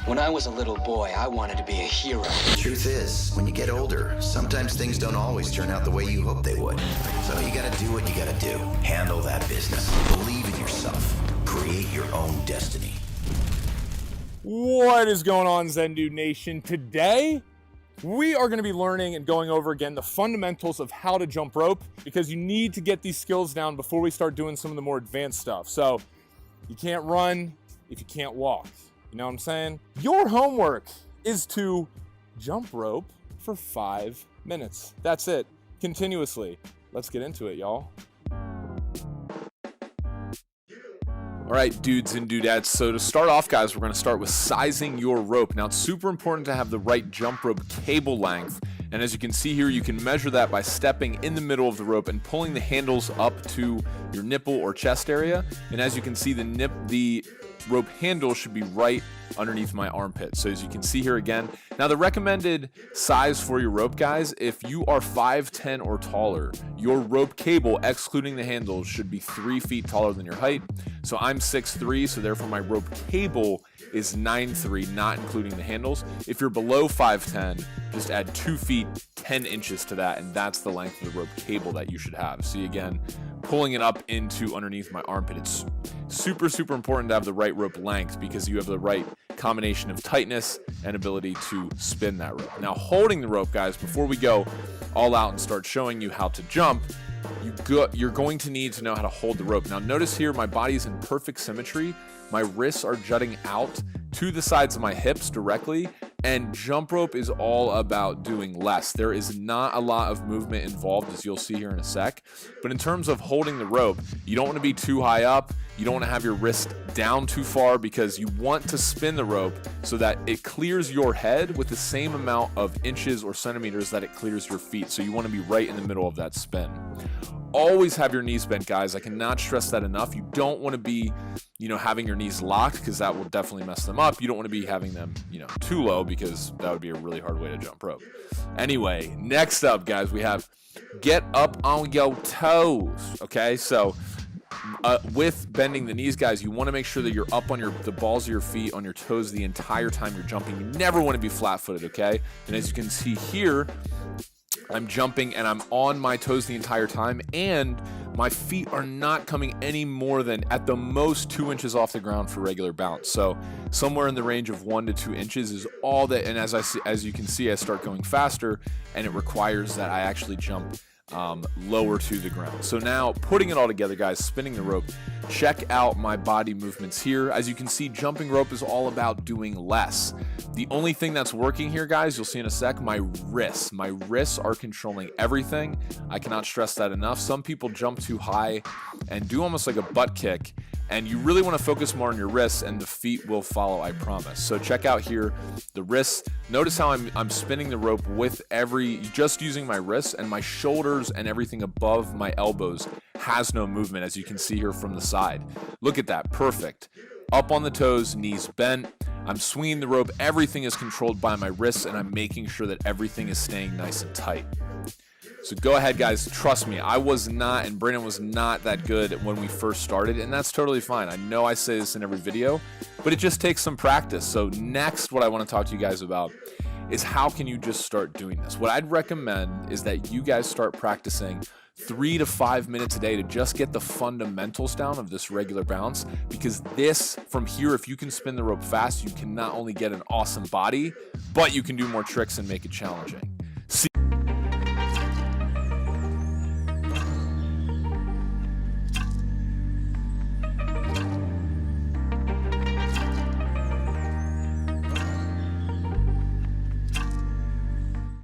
When I was a little boy, I wanted to be a hero. The truth is, when you get older, sometimes things don't always turn out the way you hope they would. So you gotta do what you gotta do. Handle that business. Believe in yourself. Create your own destiny. What is going on, Zendu Nation? Today, we are going to be learning and going over again the fundamentals of how to jump rope, because you need to get these skills down before we start doing some of the more advanced stuff. So you can't run if you can't walk. You know what I'm saying? Your homework is to jump rope for 5 minutes. That's it. Continuously. Let's get into it, y'all. All right, dudes and dudettes. So to start off, guys, we're going to start with sizing your rope. Now, it's super important to have the right jump rope cable length. And as you can see here, you can measure that by stepping in the middle of the rope and pulling the handles up to your nipple or chest area. And as you can see, the rope handle should be right underneath my armpit. So as you can see here again, now the recommended size for your rope, guys, if you are 5'10" or taller, your rope cable, excluding the handles, should be 3 feet taller than your height. So I'm 6'3", so therefore my rope cable is 9'3", not including the handles. If you're below 5'10", just add 2 feet 10 inches to that, and that's the length of the rope cable that you should have. See, again, pulling it up into underneath my armpit. It's super important to have the right rope length, because you have the right combination of tightness and ability to spin that rope. Now, holding the rope, guys, before we go all out and start showing you how to jump, you're going to need to know how to hold the rope. Now, notice here my body's in perfect symmetry. My wrists are jutting out to the sides of my hips directly, and jump rope is all about doing less. There is not a lot of movement involved, as you'll see here in a sec. But in terms of holding the rope, you don't want to be too high up. You don't want to have your wrist down too far, because you want to spin the rope so that it clears your head with the same amount of inches or centimeters that it clears your feet. So you want to be right in the middle of that spin. Always have your knees bent, guys. I cannot stress that enough. You don't want to be, having your knees locked, because that will definitely mess them up. You don't want to be having them, too low, because that would be a really hard way to jump rope. Anyway, next up, guys, we have get up on your toes. Okay, so with bending the knees, guys, you want to make sure that you're up on the balls of your feet, on your toes, the entire time you're jumping. You never want to be flat-footed, okay? And as you can see here, I'm jumping and I'm on my toes the entire time, and my feet are not coming any more than at the most 2 inches off the ground for regular bounce. So somewhere in the range of 1 to 2 inches is all that. And as you can see, I start going faster, and it requires that I actually jump lower to the ground. So now, putting it all together, guys, spinning the rope, check out my body movements here. As you can see, jumping rope is all about doing less. The only thing that's working here, guys, you'll see in a sec, my wrists. My wrists are controlling everything. I cannot stress that enough. Some people jump too high and do almost like a butt kick, and you really want to focus more on your wrists, and the feet will follow, I promise. So check out here the wrists. Notice how I'm spinning the rope with just using my wrists, and my shoulders and everything above my elbows has no movement, as you can see here from the side. Look at that, perfect. Up on the toes, knees bent. I'm swinging the rope. Everything is controlled by my wrists, and I'm making sure that everything is staying nice and tight. So go ahead, guys. Trust me, I was not, and Brandon was not that good when we first started, and that's totally fine. I know I say this in every video, but it just takes some practice. So next, what I want to talk to you guys about is how can you just start doing this? What I'd recommend is that you guys start practicing 3 to 5 minutes a day to just get the fundamentals down of this regular bounce, because this, from here, if you can spin the rope fast, you can not only get an awesome body, but you can do more tricks and make it challenging.